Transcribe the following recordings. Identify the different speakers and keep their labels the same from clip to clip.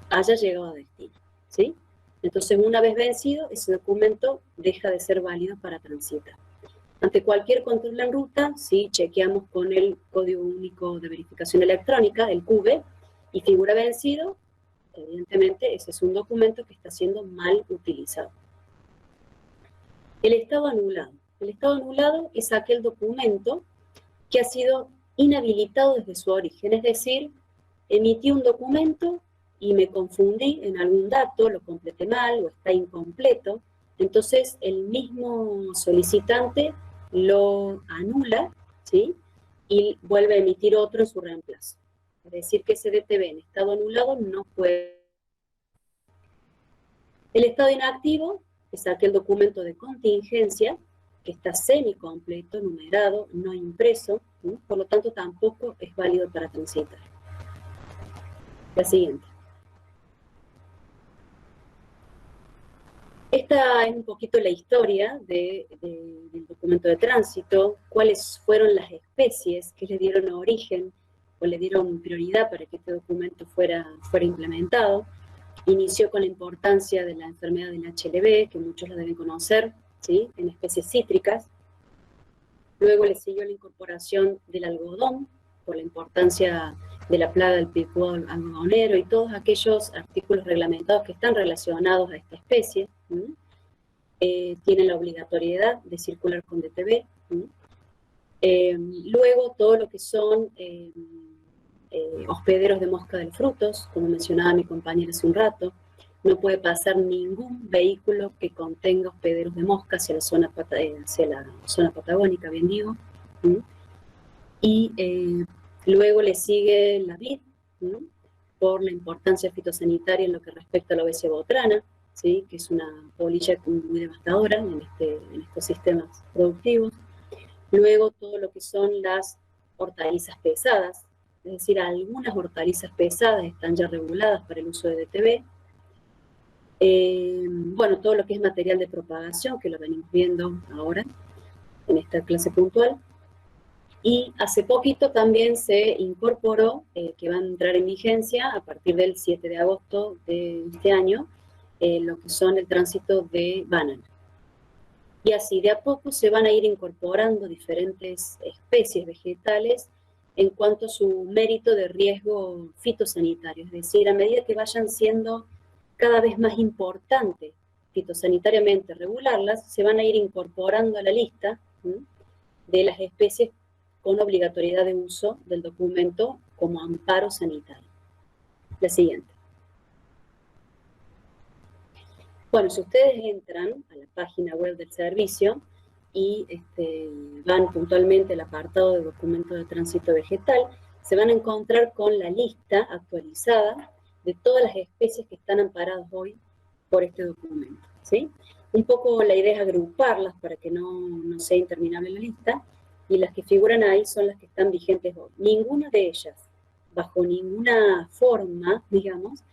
Speaker 1: haya llegado a destino, ¿sí? Entonces, una vez vencido, ese documento deja de ser válido para transitar. Ante cualquier control en ruta, si chequeamos con el Código Único de Verificación Electrónica, el CUBE, y figura vencido, evidentemente ese es un documento que está siendo mal utilizado. El estado anulado. El estado anulado es aquel documento que ha sido inhabilitado desde su origen, es decir, emití un documento y me confundí en algún dato, lo completé mal o está incompleto, entonces el mismo solicitante lo anula, ¿sí? Y vuelve a emitir otro en su reemplazo. Es decir, que ese DTB en estado anulado no puede. El estado inactivo es aquel documento de contingencia que está semicompleto, numerado, no impreso, ¿no? Por lo tanto tampoco es válido para transitar. La siguiente. Esta es un poquito la historia del documento de tránsito, cuáles fueron las especies que le dieron origen o le dieron prioridad para que este documento fuera implementado. Inició con la importancia de la enfermedad del HLB, que muchos la deben conocer, ¿sí? En especies cítricas. Luego le siguió la incorporación del algodón, por la importancia de la plaga del picudo algodonero y todos aquellos artículos reglamentados que están relacionados a esta especie. Tienen la obligatoriedad de circular con DTB. Luego todo lo que son hospederos de mosca de frutos, como mencionaba mi compañera hace un rato, no puede pasar ningún vehículo que contenga hospederos de mosca hacia la zona patagónica, bien digo. Y luego le sigue la vid, ¿no? Por la importancia fitosanitaria en lo que respecta a la obesia botrana, ¿sí? Que es una polilla muy devastadora en estos sistemas productivos. Luego todo lo que son las hortalizas pesadas, es decir, algunas hortalizas pesadas están ya reguladas para el uso de DTB. Bueno, todo lo que es material de propagación, que lo venimos viendo ahora en esta clase puntual. Y hace poquito también se incorporó, que va a entrar en vigencia a partir del 7 de agosto de este año, lo que son el tránsito de banana. Y así de a poco se van a ir incorporando diferentes especies vegetales en cuanto a su mérito de riesgo fitosanitario, es decir, a medida que vayan siendo cada vez más importantes fitosanitariamente regularlas, se van a ir incorporando a la lista de las especies con obligatoriedad de uso del documento como amparo sanitario. La siguiente. Bueno, si ustedes entran a la página web del servicio y van puntualmente al apartado de documento de tránsito vegetal, se van a encontrar con la lista actualizada de todas las especies que están amparadas hoy por este documento, ¿sí? Un poco la idea es agruparlas para que no sea interminable la lista, y las que figuran ahí son las que están vigentes hoy. Ninguna de ellas, bajo ninguna forma, digamos,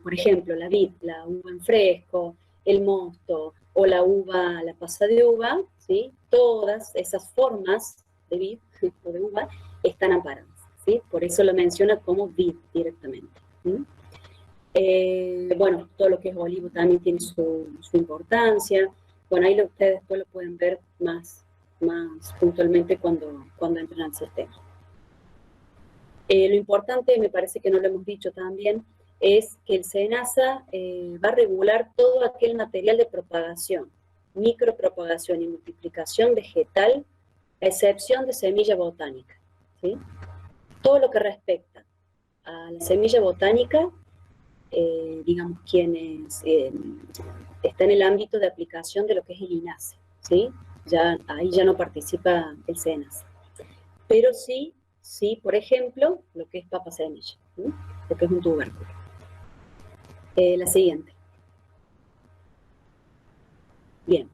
Speaker 1: por ejemplo, la vid, la uva en fresco, el mosto o la uva, la pasa de uva, ¿sí? Todas esas formas de vid o de uva están amparadas, ¿sí? Por eso lo menciona como vid directamente. Bueno, todo lo que es olivo también tiene su importancia. Bueno, ahí ustedes después lo pueden ver más puntualmente cuando entran al sistema. Lo importante, me parece que no lo hemos dicho también, es que el SENASA va a regular todo aquel material de propagación, micropropagación y multiplicación vegetal, a excepción de semilla botánica, ¿sí? Todo lo que respecta a la semilla botánica, digamos, quienes está en el ámbito de aplicación de lo que es el INASE, ¿sí? Ahí ya no participa el SENASA. Pero sí, por ejemplo, lo que es papa semilla, ¿sí? Lo que es un tubérculo. La siguiente. Bien,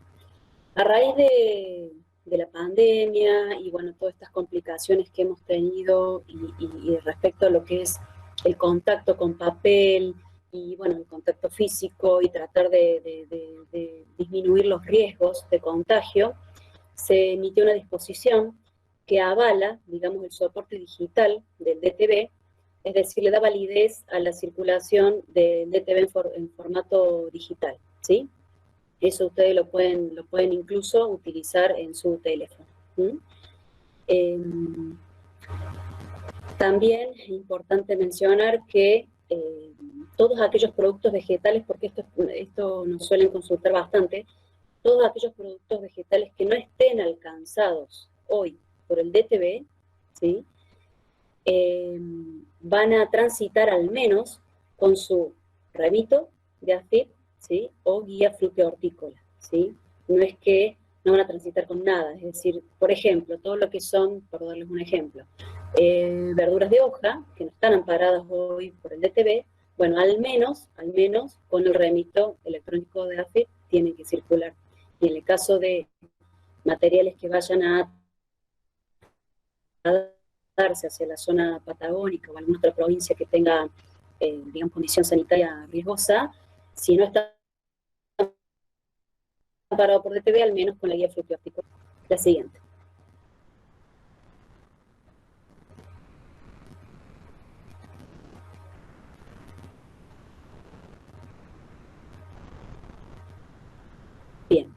Speaker 1: a raíz de la pandemia y bueno, todas estas complicaciones que hemos tenido y respecto a lo que es el contacto con papel y bueno, el contacto físico y tratar de disminuir los riesgos de contagio, se emitió una disposición que avala, digamos, el soporte digital del DTB es decir, le da validez a la circulación del DTB en formato digital, ¿sí? Eso ustedes lo pueden incluso utilizar en su teléfono. También es importante mencionar que todos aquellos productos vegetales, porque esto nos suelen consultar bastante, todos aquellos productos vegetales que no estén alcanzados hoy por el DTB, ¿sí? Van a transitar al menos con su remito de AFIP, ¿sí? O guía frutihortícola, ¿sí? No es que no van a transitar con nada, es decir, por ejemplo, todo lo que son, por darles un ejemplo, verduras de hoja, que no están amparadas hoy por el DTB, bueno, al menos con el remito electrónico de AFIP tienen que circular. Y en el caso de materiales que vayan a darse hacia la zona patagónica o alguna otra provincia que tenga, digamos, condición sanitaria riesgosa, si no está amparado por DTB, al menos con la guía frutihortícola. La siguiente. Bien.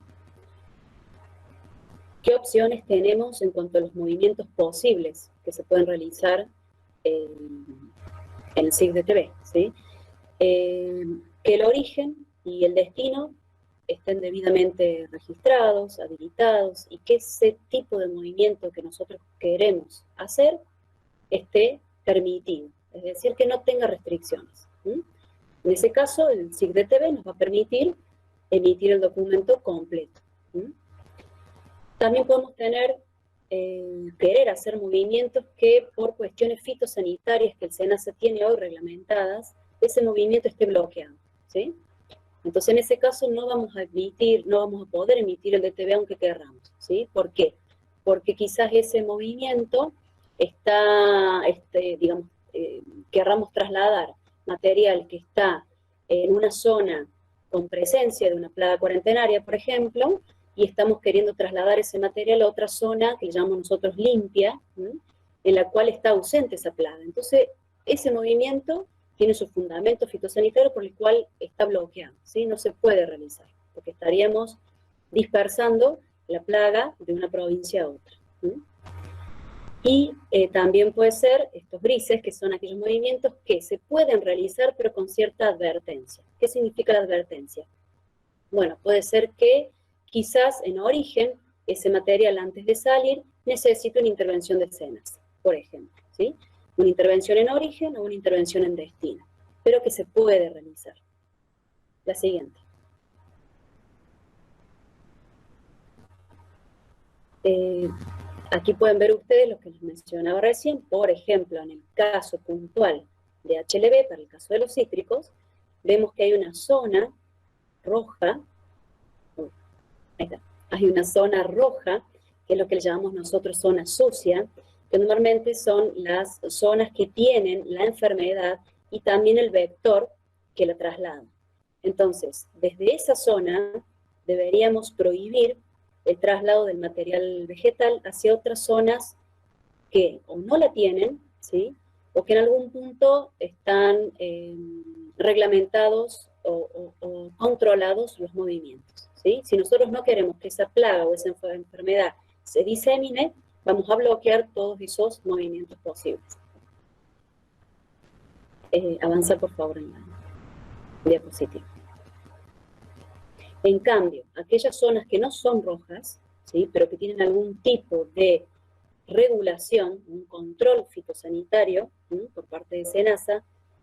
Speaker 1: ¿Qué opciones tenemos en cuanto a los movimientos posibles que se pueden realizar en el SIG-DTB? ¿Sí? Que el origen y el destino estén debidamente registrados, habilitados, y que ese tipo de movimiento que nosotros queremos hacer esté permitido, es decir, que no tenga restricciones. En ese caso, el SIG-DTB nos va a permitir emitir el documento completo. También podemos querer hacer movimientos que por cuestiones fitosanitarias que el SENASA tiene hoy reglamentadas, ese movimiento esté bloqueado, ¿sí? Entonces, en ese caso no vamos a poder emitir el DTB aunque querramos, ¿sí? ¿Por qué? Porque quizás ese movimiento digamos, querramos trasladar material que está en una zona con presencia de una plaga cuarentenaria, por ejemplo, y estamos queriendo trasladar ese material a otra zona que le llamamos nosotros limpia, en la cual está ausente esa plaga. Entonces, ese movimiento tiene su fundamento fitosanitario por el cual está bloqueado, ¿sí? No se puede realizar, porque estaríamos dispersando la plaga de una provincia a otra. Y también puede ser estos grises, que son aquellos movimientos que se pueden realizar, pero con cierta advertencia. ¿Qué significa la advertencia? Bueno, puede ser que quizás en origen ese material antes de salir necesite una intervención de SENASA, por ejemplo, ¿sí? Una intervención en origen o una intervención en destino, pero que se puede realizar. La siguiente. Aquí pueden ver ustedes lo que les mencionaba recién. Por ejemplo, en el caso puntual de HLB, para el caso de los cítricos, vemos que hay una zona roja, ahí está, hay una zona roja, que es lo que le llamamos nosotros zona sucia, que normalmente son las zonas que tienen la enfermedad y también el vector que la traslada. Entonces, desde esa zona deberíamos prohibir el traslado del material vegetal hacia otras zonas que o no la tienen, ¿sí? O que en algún punto están reglamentados o controlados los movimientos, ¿sí? Si nosotros no queremos que esa plaga o esa enfermedad se disemine, vamos a bloquear todos esos movimientos posibles. Avanza, por favor, en la diapositiva. En cambio, aquellas zonas que no son rojas, ¿sí? Pero que tienen algún tipo de regulación, un control fitosanitario, ¿sí? Por parte de SENASA,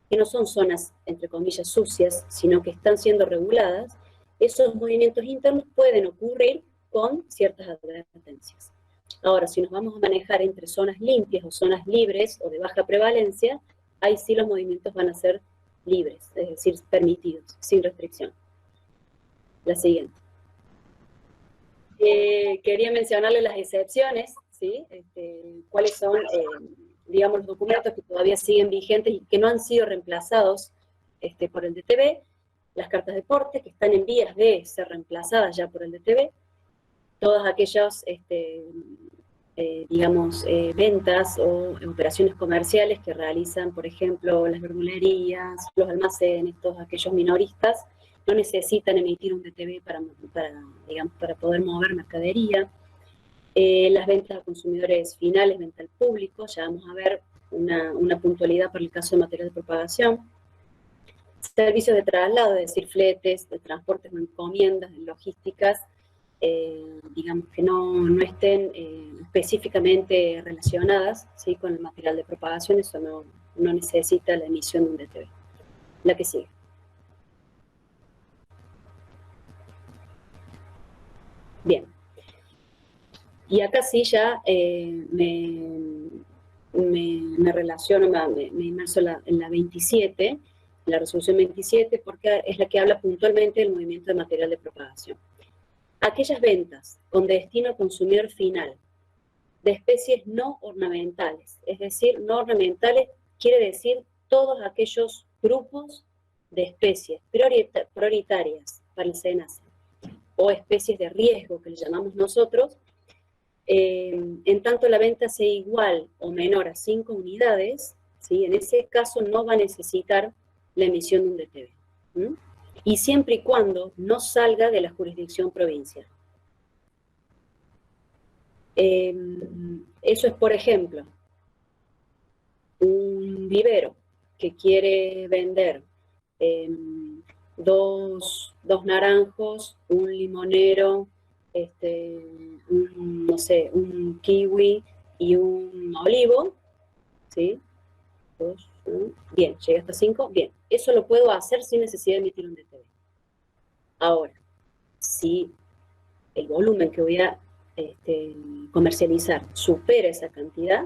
Speaker 1: que no son zonas, entre comillas, sucias, sino que están siendo reguladas, esos movimientos internos pueden ocurrir con ciertas advertencias. Ahora, si nos vamos a manejar entre zonas limpias o zonas libres o de baja prevalencia, ahí sí los movimientos van a ser libres, es decir, permitidos, sin restricción. La siguiente. Quería mencionarles las excepciones, ¿sí? Cuáles son, digamos, los documentos que todavía siguen vigentes y que no han sido reemplazados por el DTB, las cartas de porte, que están en vías de ser reemplazadas ya por el DTB, todas aquellas ventas o operaciones comerciales que realizan, por ejemplo, las verdulerías, los almacenes, todos aquellos minoristas, no necesitan emitir un DTV para poder mover mercadería. Las ventas a consumidores finales, venta al público, ya vamos a ver una puntualidad para el caso de material de propagación. Servicios de traslado, es decir, fletes, de transportes o encomiendas, de logísticas, que no estén específicamente relacionadas, ¿sí?, con el material de propagación, eso no necesita la emisión de un DTV. La que sigue. Bien. Y acá sí ya me relaciono, me inmerso en la 27, la resolución 27, porque es la que habla puntualmente del movimiento de material de propagación. Aquellas ventas con destino al consumidor final de especies no ornamentales, es decir, no ornamentales quiere decir todos aquellos grupos de especies prioritarias para el SENASA, o especies de riesgo que le llamamos nosotros, en tanto la venta sea igual o menor a 5 unidades, ¿sí?, en ese caso no va a necesitar la emisión de un DTV. Y siempre y cuando no salga de la jurisdicción provincial. Eso es, por ejemplo, un vivero que quiere vender dos naranjos, un limonero, un kiwi y un olivo, ¿sí? Bien, llega hasta 5, bien. Eso lo puedo hacer sin necesidad de emitir un DTV. Ahora, si el volumen que voy a comercializar supera esa cantidad,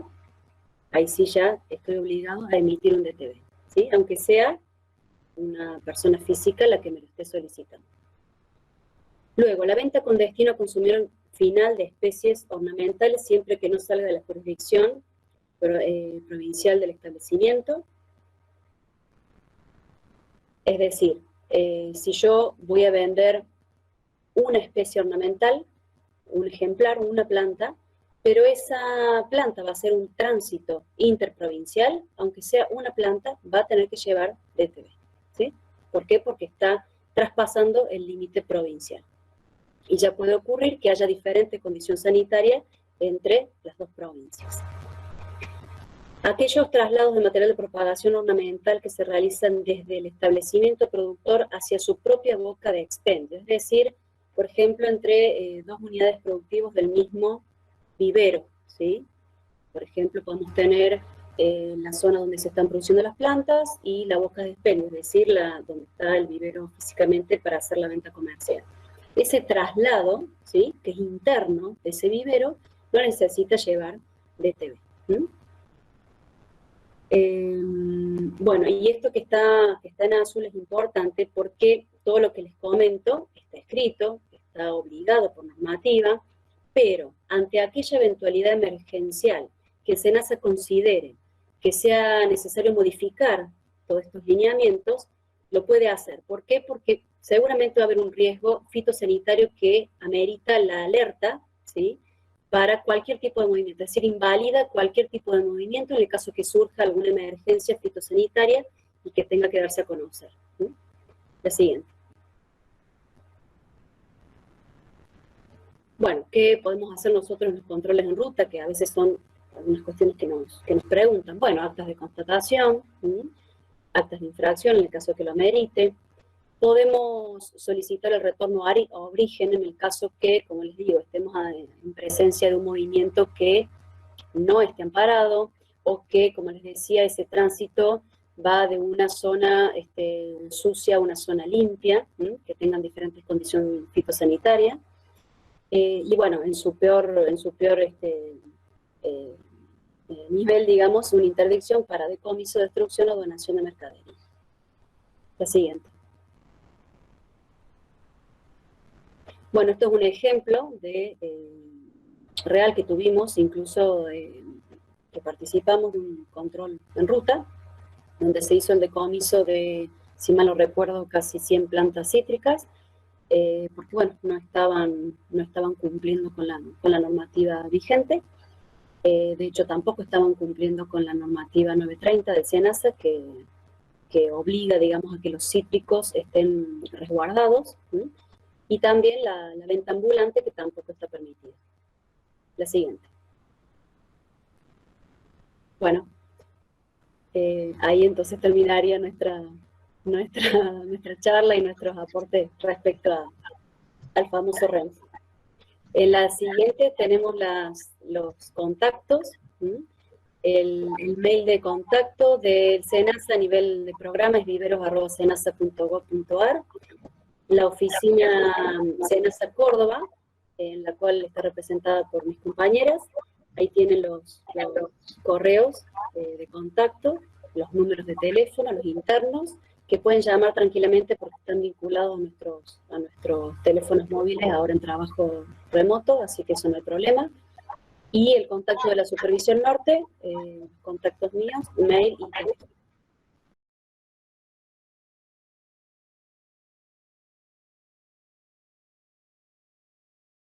Speaker 1: ahí sí ya estoy obligado a emitir un DTV, ¿sí?, aunque sea una persona física la que me lo esté solicitando. Luego, la venta con destino a consumidor final de especies ornamentales, siempre que no salga de la jurisdicción provincial del establecimiento. Es decir, si yo voy a vender una especie ornamental, un ejemplar, una planta, pero esa planta va a ser un tránsito interprovincial, aunque sea una planta, va a tener que llevar DTV, ¿sí? ¿Por qué? Porque está traspasando el límite provincial. Y ya puede ocurrir que haya diferente condición sanitaria entre las dos provincias. Aquellos traslados de material de propagación ornamental que se realizan desde el establecimiento productor hacia su propia boca de expendio, es decir, por ejemplo, entre dos unidades productivas del mismo vivero, ¿sí? Por ejemplo, podemos tener la zona donde se están produciendo las plantas y la boca de expendio, es decir, donde está el vivero físicamente para hacer la venta comercial. Ese traslado, ¿sí?, que es interno de ese vivero, no necesita llevar DTV. Bueno, y esto que está en azul es importante porque todo lo que les comento está escrito, está obligado por normativa, pero ante aquella eventualidad emergencial que SENASA considere que sea necesario modificar todos estos lineamientos, lo puede hacer. ¿Por qué? Porque seguramente va a haber un riesgo fitosanitario que amerita la alerta, ¿sí?, para cualquier tipo de movimiento, es decir, invalida cualquier tipo de movimiento en el caso que surja alguna emergencia fitosanitaria y que tenga que darse a conocer. La siguiente. Bueno, ¿qué podemos hacer nosotros en los controles en ruta? Que a veces son algunas cuestiones que nos preguntan. Bueno, actas de constatación, actas de infracción en el caso que lo amerite. Podemos solicitar el retorno a origen en el caso que, como les digo, estemos en presencia de un movimiento que no esté amparado o que, como les decía, ese tránsito va de una zona sucia a una zona limpia, que tengan diferentes condiciones fitosanitarias. Y bueno, en su peor nivel, digamos, una interdicción para decomiso, destrucción o donación de mercadería. La siguiente. Bueno, esto es un ejemplo real que tuvimos, incluso que participamos de un control en ruta, donde se hizo el decomiso de, si mal no recuerdo, casi 100 plantas cítricas, porque bueno, no estaban cumpliendo con la normativa vigente. De hecho, tampoco estaban cumpliendo con la normativa 930 del SENASA, que obliga, digamos, a que los cítricos estén resguardados, ¿sí? Y también la venta ambulante, que tampoco está permitida. La siguiente. Bueno, ahí entonces terminaría nuestra charla y nuestros aportes respecto al famoso REMS. En la siguiente tenemos los contactos. ¿Sí? El mail de contacto del SENASA a nivel de programa es viveros@senasa.gov.ar. La oficina SENASA Córdoba, en la cual está representada por mis compañeras. Ahí tienen los correos de contacto, los números de teléfono, los internos, que pueden llamar tranquilamente porque están vinculados a nuestros teléfonos móviles ahora en trabajo remoto, así que eso no hay problema. Y el contacto de la Supervisión Norte, contactos míos, mail y teléfono.